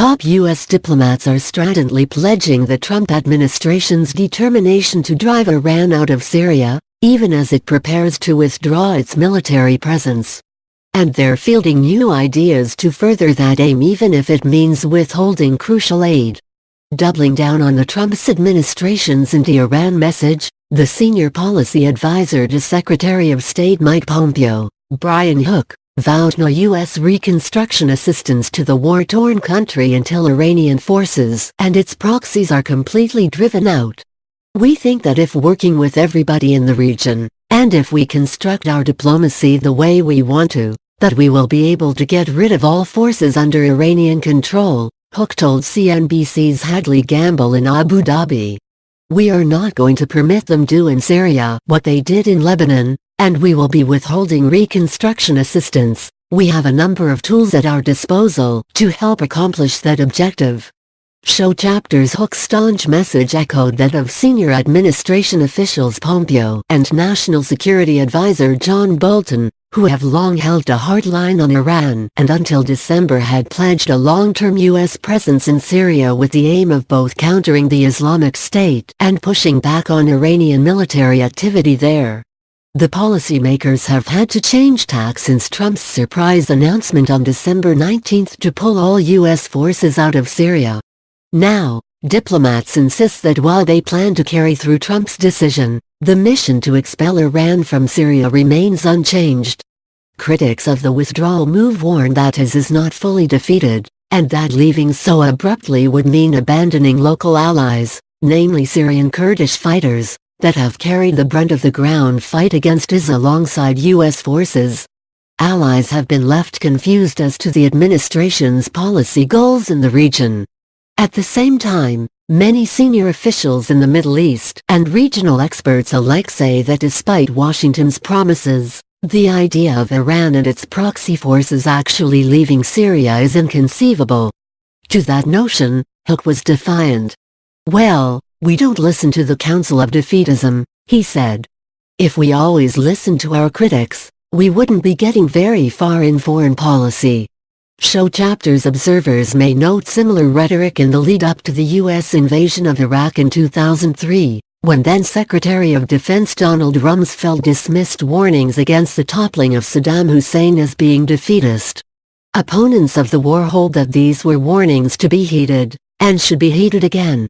Top U.S. diplomats are stridently pledging the Trump administration's determination to drive Iran out of Syria, even as it prepares to withdraw its military presence. And they're fielding new ideas to further that aim, even if it means withholding crucial aid. Doubling down on the Trump administration's anti-Iran message, the senior policy advisor to Secretary of State Mike Pompeo, Brian Hook, vowed no U.S. reconstruction assistance to the war-torn country until Iranian forces and its proxies are completely driven out. We think that if working with everybody in the region, and if we construct our diplomacy the way we want to, that we will be able to get rid of all forces under Iranian control, Hook told CNBC's Hadley Gamble in Abu Dhabi. We are not going to permit them do in Syria what they did in Lebanon, and we will be withholding reconstruction assistance. We have a number of tools at our disposal to help accomplish that objective. Show chapters. Hook's staunch message echoed that of senior administration officials Pompeo and National Security Advisor John Bolton, who have long held a hard line on Iran and until December had pledged a long-term U.S. presence in Syria with the aim of both countering the Islamic State and pushing back on Iranian military activity there. The policymakers have had to change tack since Trump's surprise announcement on December 19 to pull all U.S. forces out of Syria. Now, diplomats insist that while they plan to carry through Trump's decision, the mission to expel Iran from Syria remains unchanged. Critics of the withdrawal move warn that IS is not fully defeated, and that leaving so abruptly would mean abandoning local allies, namely Syrian Kurdish fighters, that have carried the brunt of the ground fight against IS alongside U.S. forces. Allies have been left confused as to the administration's policy goals in the region. At the same time, many senior officials in the Middle East and regional experts alike say that despite Washington's promises, the idea of Iran and its proxy forces actually leaving Syria is inconceivable. To that notion, Hook was defiant. "Well, we don't listen to the Council of Defeatism," he said. "If we always listened to our critics, we wouldn't be getting very far in foreign policy." Show chapters. Observers may note similar rhetoric in the lead-up to the U.S. invasion of Iraq in 2003, when then-Secretary of Defense Donald Rumsfeld dismissed warnings against the toppling of Saddam Hussein as being defeatist. Opponents of the war hold that these were warnings to be heeded, and should be heeded again.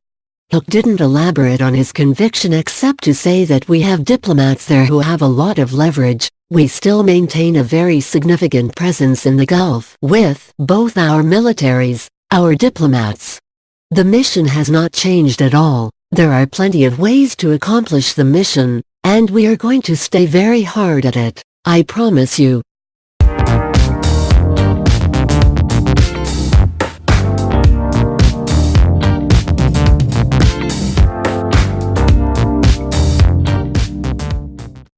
Hook didn't elaborate on his conviction except to say that we have diplomats there who have a lot of leverage. We still maintain a very significant presence in the Gulf with both our militaries, our diplomats. The mission has not changed at all. There are plenty of ways to accomplish the mission, and we are going to stay very hard at it, I promise you.